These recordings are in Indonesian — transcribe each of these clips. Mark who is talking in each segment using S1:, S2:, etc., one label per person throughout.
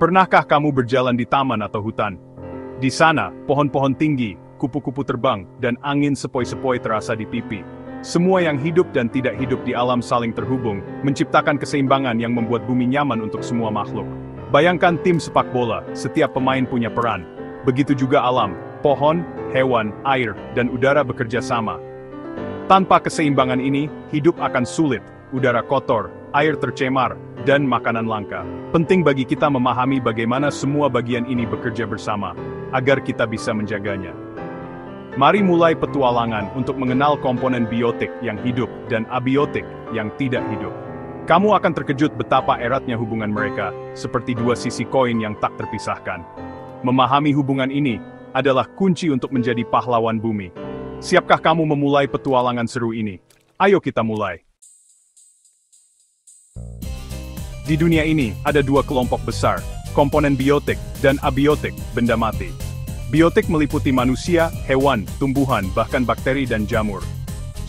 S1: Pernahkah kamu berjalan di taman atau hutan? Di sana, pohon-pohon tinggi, kupu-kupu terbang, dan angin sepoi-sepoi terasa di pipi. Semua yang hidup dan tidak hidup di alam saling terhubung, menciptakan keseimbangan yang membuat bumi nyaman untuk semua makhluk. Bayangkan tim sepak bola, setiap pemain punya peran. Begitu juga alam, pohon, hewan, air, dan udara bekerja sama. Tanpa keseimbangan ini, hidup akan sulit, udara kotor, air tercemar, dan makanan langka. Penting bagi kita memahami bagaimana semua bagian ini bekerja bersama, agar kita bisa menjaganya. Mari mulai petualangan untuk mengenal komponen biotik yang hidup dan abiotik yang tidak hidup. Kamu akan terkejut betapa eratnya hubungan mereka, seperti dua sisi koin yang tak terpisahkan. Memahami hubungan ini adalah kunci untuk menjadi pahlawan bumi. Siapkah kamu memulai petualangan seru ini? Ayo kita mulai. Di dunia ini, ada dua kelompok besar, komponen biotik dan abiotik, benda mati. Biotik meliputi manusia, hewan, tumbuhan, bahkan bakteri dan jamur.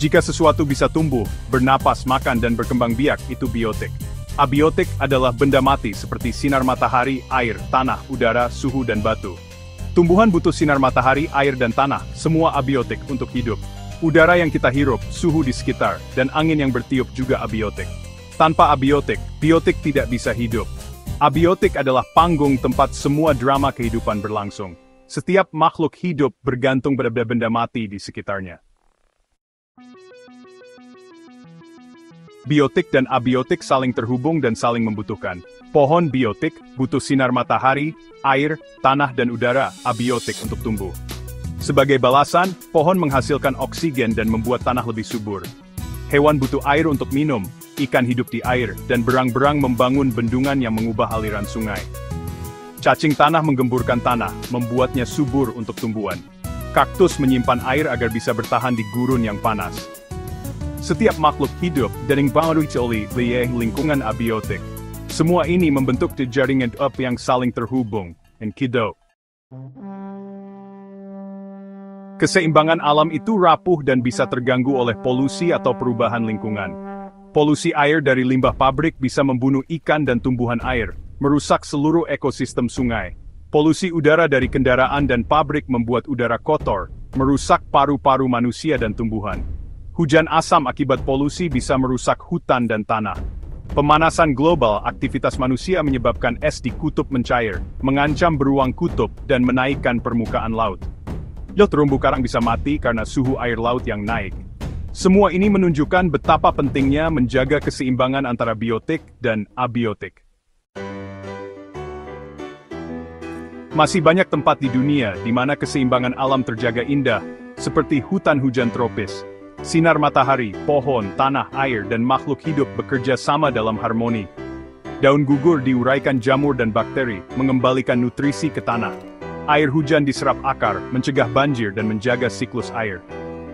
S1: Jika sesuatu bisa tumbuh, bernapas, makan, dan berkembang biak, itu biotik. Abiotik adalah benda mati seperti sinar matahari, air, tanah, udara, suhu, dan batu. Tumbuhan butuh sinar matahari, air, dan tanah, semua abiotik untuk hidup. Udara yang kita hirup, suhu di sekitar, dan angin yang bertiup juga abiotik. Tanpa abiotik, biotik tidak bisa hidup. Abiotik adalah panggung tempat semua drama kehidupan berlangsung. Setiap makhluk hidup bergantung pada benda mati di sekitarnya. Biotik dan abiotik saling terhubung dan saling membutuhkan. Pohon biotik butuh sinar matahari, air, tanah dan udara abiotik untuk tumbuh. Sebagai balasan, pohon menghasilkan oksigen dan membuat tanah lebih subur. Hewan butuh air untuk minum, ikan hidup di air, dan berang-berang membangun bendungan yang mengubah aliran sungai. Cacing tanah menggemburkan tanah, membuatnya subur untuk tumbuhan. Kaktus menyimpan air agar bisa bertahan di gurun yang panas. Setiap makhluk hidup dan oleh lingkungan abiotik. Semua ini membentuk jaringan yang saling terhubung, and kiddo. Keseimbangan alam itu rapuh dan bisa terganggu oleh polusi atau perubahan lingkungan. Polusi air dari limbah pabrik bisa membunuh ikan dan tumbuhan air, merusak seluruh ekosistem sungai. Polusi udara dari kendaraan dan pabrik membuat udara kotor, merusak paru-paru manusia dan tumbuhan. Hujan asam akibat polusi bisa merusak hutan dan tanah. Pemanasan global, aktivitas manusia menyebabkan es di kutub mencair, mengancam beruang kutub dan menaikkan permukaan laut. Terumbu karang bisa mati karena suhu air laut yang naik. Semua ini menunjukkan betapa pentingnya menjaga keseimbangan antara biotik dan abiotik. Masih banyak tempat di dunia di mana keseimbangan alam terjaga indah, seperti hutan hujan tropis. Sinar matahari, pohon, tanah, air, dan makhluk hidup bekerja sama dalam harmoni. Daun gugur diuraikan jamur dan bakteri, mengembalikan nutrisi ke tanah. Air hujan diserap akar, mencegah banjir dan menjaga siklus air.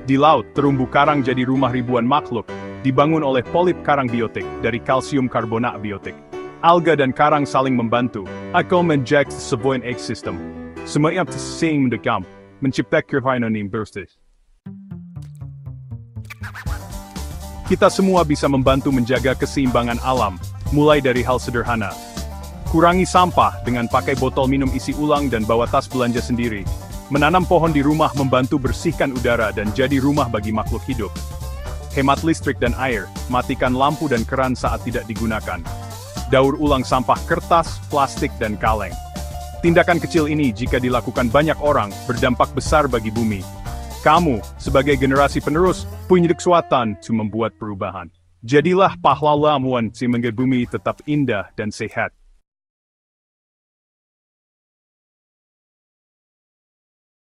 S1: Di laut, terumbu karang jadi rumah ribuan makhluk, dibangun oleh polip karang biotik dari kalsium karbonat biotik. Alga dan karang saling membantu, akan menjaga sebuah ekosistem. Semua saling mendekam, menciptakan harmoni bersih. Kita semua bisa membantu menjaga keseimbangan alam, mulai dari hal sederhana. Kurangi sampah dengan pakai botol minum isi ulang dan bawa tas belanja sendiri. Menanam pohon di rumah membantu bersihkan udara dan jadi rumah bagi makhluk hidup. Hemat listrik dan air, matikan lampu dan keran saat tidak digunakan. Daur ulang sampah kertas, plastik, dan kaleng. Tindakan kecil ini jika dilakukan banyak orang, berdampak besar bagi bumi. Kamu, sebagai generasi penerus, punya kekuatan untuk membuat perubahan. Jadilah pahlawan sehingga bumi tetap indah dan sehat.